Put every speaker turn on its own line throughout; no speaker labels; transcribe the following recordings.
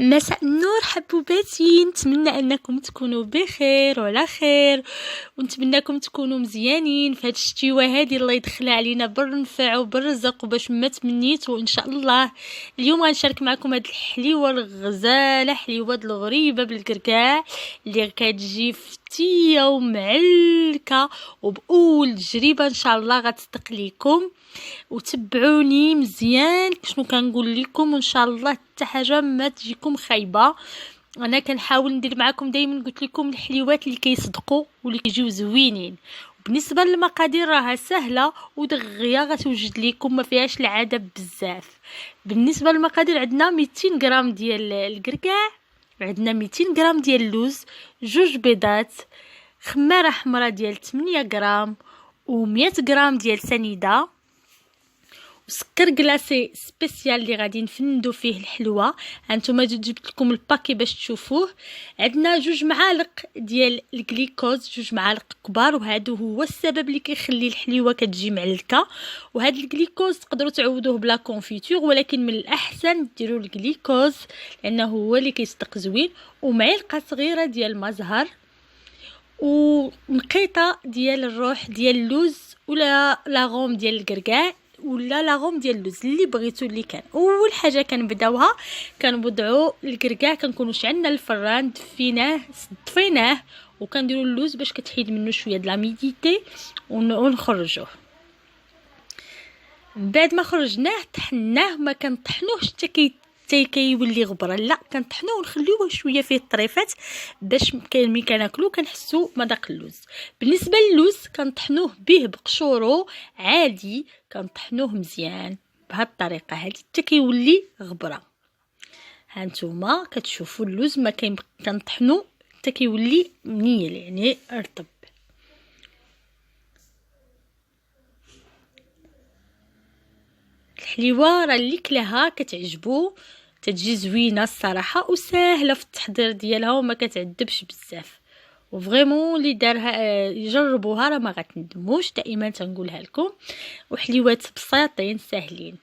مساء النور حبوباتي، نتمنى انكم تكونوا بخير وعلى خير، ونتمنىكم تكونوا مزيانين في هاد الشتيوه هادي. الله يدخلها علينا بالنفع وبالرزق وباش ما تمنيتوا ان شاء الله. اليوم غنشارك معكم هاد الحليوه الغزاله، حليوه الغريبه بالكركاع اللي كتجي فتيه ومعلكه وباول تجربه ان شاء الله غتصدق ليكم. وتبعوني مزيان شنو كنقول لكم، وان شاء الله حتى حاجه ما تجيكم خايبه. انا كنحاول ندير معكم دائما، قلت لكم الحليوات اللي كيصدقوا واللي كيجيو زوينين. بالنسبه للمقادير راها سهله ودغيا غتوجد لكم، ما فيهاش العذاب بزاف. بالنسبه للمقادير عندنا 200 غرام ديال الكركاع، عندنا 200 غرام ديال اللوز، 2 بيضات، خماره حمراء ديال 8 غرام، و100 غرام ديال سنيده، وسكر كلاصي سبيسيال اللي غادي نفندو فيه الحلوه. هانتوما جبت لكم الباكي باش تشوفوه. عندنا 2 معالق ديال الجليكوز، 2 معالق كبار، وهذا هو السبب اللي كيخلي الحليوه كتجي معلكه. وهذا الجليكوز تقدروا تعوضوه بلا كونفيتور، ولكن من الاحسن ديروا الجليكوز لانه هو اللي كيصدق زوين. ومعلقه صغيره ديال المزهر، ونقيطه ديال الروح ديال اللوز ولا لاغوم ديال الكركاع ولا لاغوم ديال اللوز اللي بغيتو. اللي كان اول حاجه كنبداوها كنوضعوا الكركاع، كنكونوا شعلنا الفران، دفيناه طفيناه، وكنديروا اللوز باش كتحيد منه شويه د لاميديتي ونخرجوه. بعد ما خرجناه طحناه، ما كنطحنوهش حتى كيولي غبره، لا كنطحنوه ونخليوه شويه فيه الطريفات باش ملي كناكلو كنحسوا مذاق اللوز. بالنسبه للوز كنطحنوه به بقشورو عادي، كنطحنوه مزيان بهاد الطريقه هادي حتى كيولي غبره. هانتوما كتشوفوا اللوز ما كنطحنو حتى كيولي منيل، يعني رطب. الحليوه راه اللي كلاها كتعجبو، تتجي زوينه الصراحه وسهله في التحضير ديالها وما كتعذبش بزاف. وفريمون اللي دارها يجربوها راه ما غتندموش، دائما تنقولها لكم. وحليوات بسيطين ساهلين.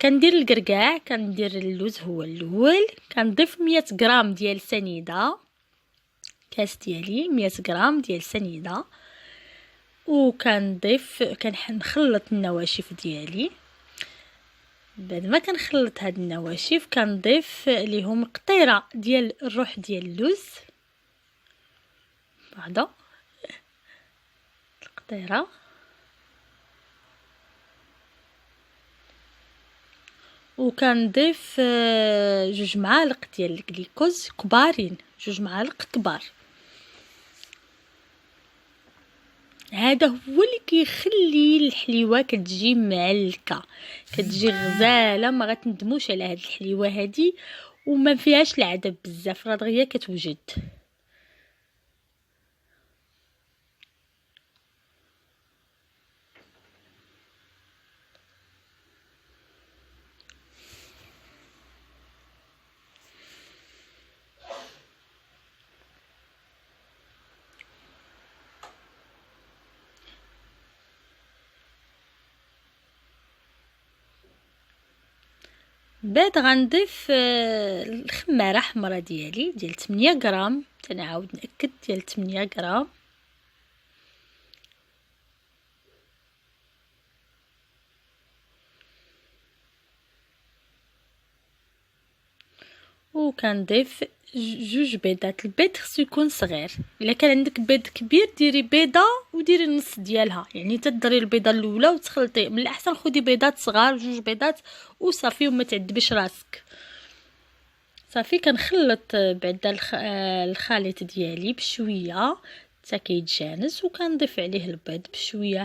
كندير الكركاع، كندير اللوز هو الاول، كنضيف 100 غرام ديال سنيده، كاس ديالي 100 غرام ديال سنيده، وكنضيف كنخلط النواشف ديالي. بعد ما كنخلط هاد النواشف كنضيف ليهم قطيره ديال الروح ديال اللوز، بعدا القطيره، وكنضيف 2 معالق ديال الجليكوز كبارين، 2 معالق كبار. هذا هو اللي كيخلي الحليوه كتجي معلكه، كتجي غزاله، ما غتندموش على هاد الحليوه هادي، وما فيهاش العذاب بزاف، راه دغيا كتوجد. بعد غنضيف الخماره حمراء ديالي ديال 8 غرام، تنعاود ناكد ديال 8 غرام، وكنضيف 2 بيضات. البيض خصو يكون صغير، الا كان عندك بيض كبير ديري بيضه وديري النص ديالها، يعني تضري البيضه الاولى وتخلطي. من الاحسن خدي بيضات صغار، 2 بيضات وصافي، وما تعذبيش راسك. صافي كنخلط بعد الخليط ديالي بشويه حتى كيتجانس، وكنضيف عليه البيض بشويه.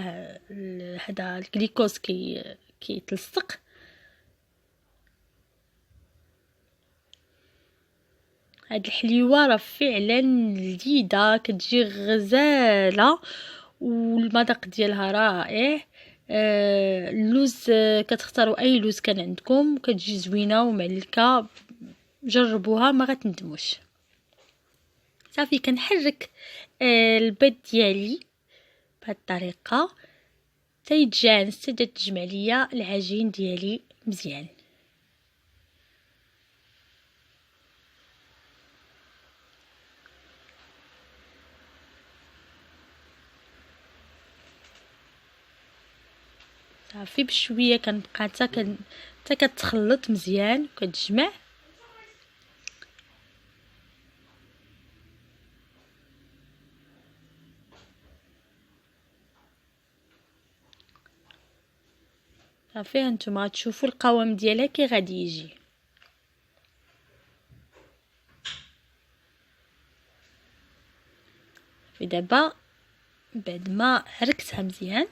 هذا الجليكوز كيتلصق. هاد الحليوه راه فعلا لذيذه، كتجي غزاله والمذاق ديالها رائع. اللوز كتختاروا اي لوز كان عندكم، كتجي زوينه ومعلكه، جربوها ما غتندموش. صافي كنحرك البيض ديالي بهاد الطريقه حتى يتجانس، حتى تجمع ليا العجين ديالي مزيان. صافي بشويه كنبقى حتى كتخلط مزيان وكتجمع. صافي هانتوما غتشوفوا القوام ديالها كي غادي يجي. في دابا بعد ما عركتها مزيان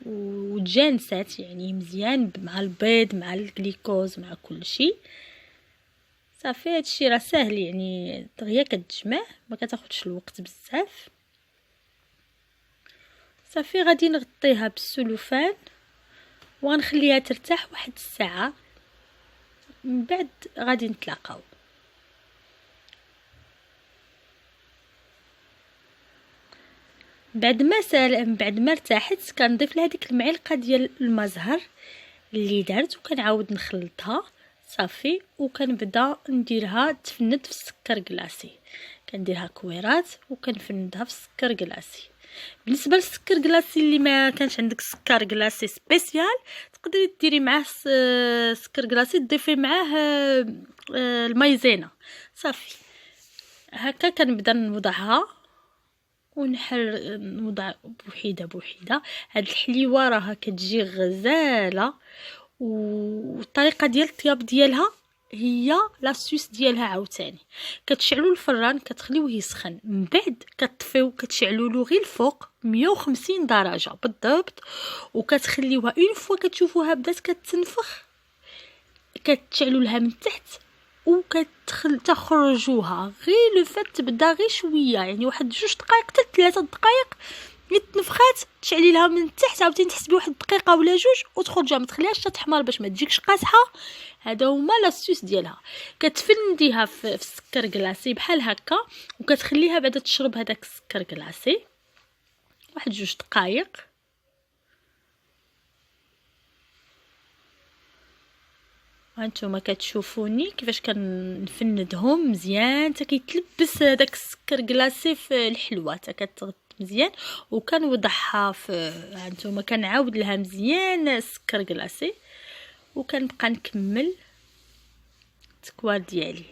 وتجانست يعني مزيان مع البيض مع الجليكوز مع كل شيء، صافي هادشي راه ساهل يعني دغيا كتجمع ما كتاخذش الوقت بزاف. صافي غادي نغطيها بالسلوفان وغنخليها ترتاح واحد الساعه، من بعد غادي نتلاقاو. بعد ما ارتاحت كنضيف لها ديك المعلقه ديال المزهر اللي درت وكنعاود نخلطها صافي، وكنبدا نديرها تفند في السكر كلاصي، كنديرها كويرات وكنفندها في السكر كلاصي. بالنسبه للسكر كلاصي اللي ما كانش عندك سكر كلاصي سبيسيال تقدري ديري معاه سكر كلاصي تضيفي معاه المايزينا صافي. هكا كنبدا نوضعها نوضع بوحده هاد الحليوه راها كتجي غزاله، والطريقه ديال الطياب ديالها هي لاسوس ديالها عاوتاني. كتشعلوا الفران كتخليوه يسخن، من بعد كتطفيو كتشعلوا له غير الفوق 150 درجه بالضبط، وكتخليوها اون فوا كتشوفوها بدات كتنفخ كتشعلوا لها من تحت تخرجوها غير لو فات تبدا غير شويه يعني واحد 2 دقائق حتى 3 دقائق تنفخات، تشعلي لها من تحت عاوتاني تحسبي واحد دقيقه ولا 2 وتخرجها، ما تخليهاش تحمر باش ما تجيكش قاصحه. هذا هما لاسوس ديالها. كتفنديها في السكر كلاصي بحال هكا وكتخليها بعدا تشرب هذاك السكر كلاصي واحد 2 دقائق. هانتوما كتشوفوني كيفاش كنفندهم مزيان حتى كيتلبس داك السكر كلاصي في الحلوه حتى كتغط مزيان، وكنوضعها في هانتوما كنعاود لها مزيان السكر كلاصي وكنبقى نكمل التكوار ديالي.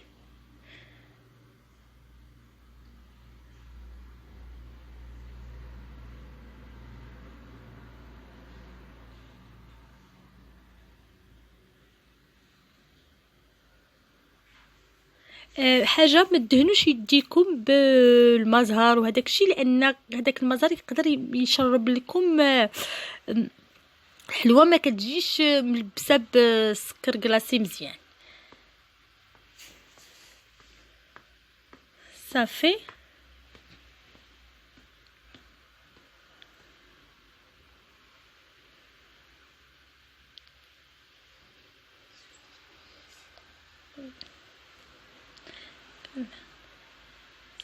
حاجه ما تدهنوش يديكم بالمزهر وهداك الشيء، لان هذاك المزهر يقدر يشرب لكم الحلوه ما كتجيش ملبسه بالسكر كلاصي مزيان صافي.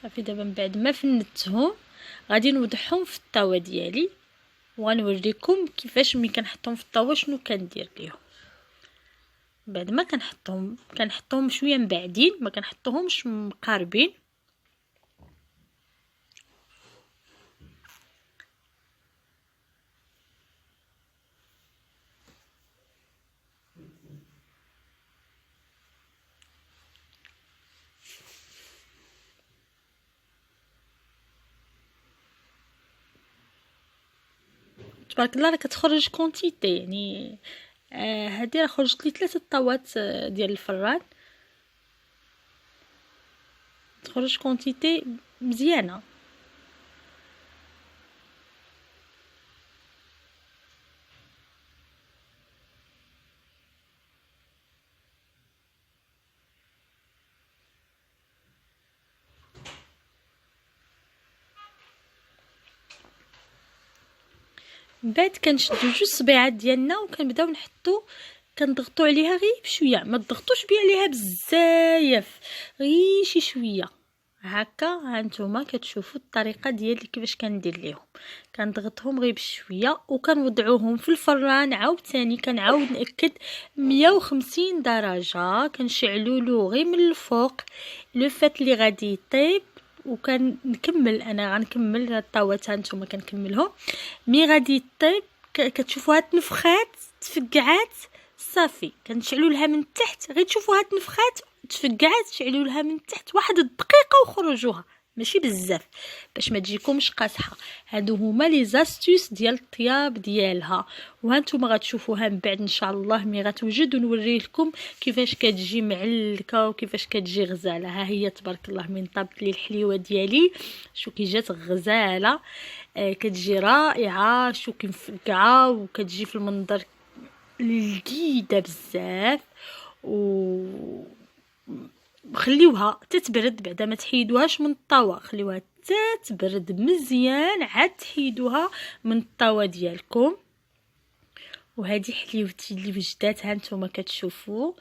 صافي دابا من بعد ما فندتهم غادي نوضعهم في الطاوه ديالي وغنوريكم كيفاش ملي كنحطهم في الطاوه شنو كندير ليهم. بعد ما كنحطهم شويه مبعدين، ما كنحطوهمش مقاربين. تبارك الله راه كتخرج كونتيتي يعني هذه راه خرجت لي 3 طاوات ديال الفران، تخرج كونتيتي مزيانه. من بعد كنشدو 2 صبيعات ديالنا وكنبداو كنضغطوا عليها غير بشويه، ما تضغطوش بيه عليها بزاف غير شي شويه هكا. هانتوما كتشوفوا الطريقه ديالي كيفاش كندير ليهم، كنضغطهم غير بشويه وكنوضعوهم في الفران عاوتاني. كنعاود ناكد 150 درجه، كنشعلوا له غير من الفوق لو فات اللي غادي يطيب. وكنكمل انا غنكمل الطاوات هانتوما كنكملهم مي غادي يطيب كتشوفوها تنفخات تفقعات صافي كنشعلوا لها من تحت، غير تشوفوها تنفخات تفقعات تشعلوا لها من تحت واحد الدقيقه وخرجوها، ماشي بزاف باش ما تجيكمش قاصحه. هادو هما لي زاستوس ديال الطياب ديالها، وهانتوما غتشوفوها من بعد ان شاء الله ملي غتوجد ونوري لكم كيفاش كتجي معلكه وكيفاش كتجي غزاله. ها هي تبارك الله من طابت لي الحليوه ديالي، شو كي جات غزاله، كتجي رائعه، شو كي مفقعه وكتجي في المنظر لذيذه بزاف. و خليوها تتبرد بعدا ما تحيدوهاش من الطاوه، خليوها تتبرد مزيان عاد تحيدوها من الطاوه ديالكم. وهذه حليوتي اللي وجدات، ها نتوما كتشوفوا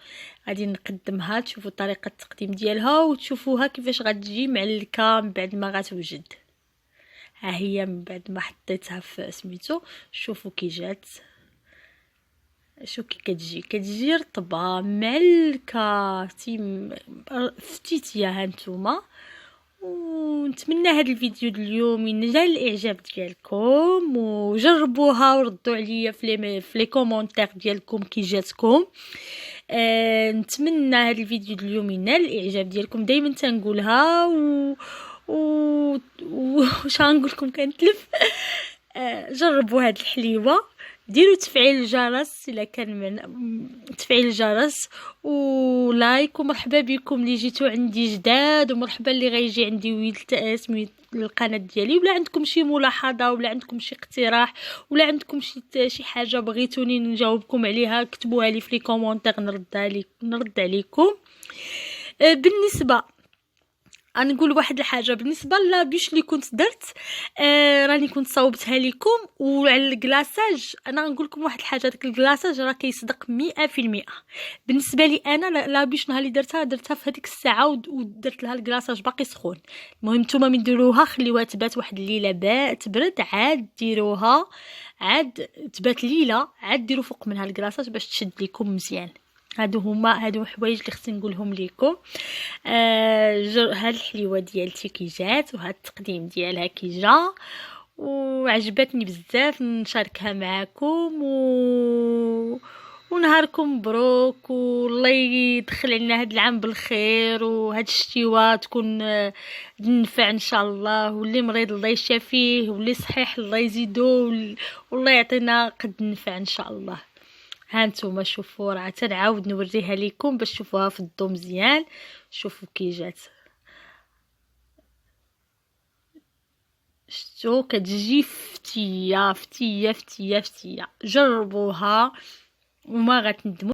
غادي نقدمها تشوفوا طريقه التقديم ديالها وتشوفوها كيفاش غتجي معلكه من بعد ما غتوجد. ها هي من بعد ما حطيتها في سميتو، شوفوا كي جات، شو كي كتجي رطبه معلكه فتيتيه. ها نتوما، ونتمنى هذا الفيديو اليوم ينال الاعجاب ديالكم وجربوها وردوا عليا في لي كومونتير ديالكم كي جاتكم. نتمنى هذا الفيديو اليوم ينال الاعجاب ديالكم، دائما تنقولها واش غنقول لكم كنتلف. جربوا هاد الحليوه، ديروا تفعيل الجرس الا كان من تفعيل الجرس ولايك، ومرحبا بكم اللي جيتوا عندي جداد، ومرحبا اللي غيجي عندي ويل سميت القناه ديالي. ولا عندكم شي ملاحظه ولا عندكم شي اقتراح ولا عندكم شي حاجه بغيتوني نجاوبكم عليها، كتبوها لي في لي كومونتير نرد عليكم. بالنسبه نقول واحد الحاجه بالنسبه لابيش اللي كنت درت، راني كنت صوبتها لكم. وعلى الكلاصاج انا نقول لكم واحد الحاجه، داك الكلاصاج راه كيصدق 100%. بالنسبه لي انا لابيش نهار اللي درتها في هذيك الساعه ودرت لها الكلاصاج باقي سخون. المهم نتوما من ديروها خليوها تبات واحد الليله تبرد، عاد ديروها عاد تبات ليله، عاد ديروا فوق منها الكلاصاج باش تشد لكم مزيان. هادو حوايج اللي خصني نقولهم لكم. هاد الحليوه ديالتي كي جات وهاد التقديم ديالها كي جا وعجبتني بزاف نشاركها معكم. ونهاركم مبروك، والله يدخل علينا هاد العام بالخير، وهاد الشتيوه تكون النفع ان شاء الله، واللي مريض الله يشافيه، واللي صحيح الله يزيدو، والله يعطينا قد النفع ان شاء الله. هانتوما شوفوا راه تنعاود نوريها لكم باش تشوفوها في الضو مزيان. شوفوا كي جات، شتو كتجي فتيه فتيه فتيه فتيه. جربوها وما غتندموا.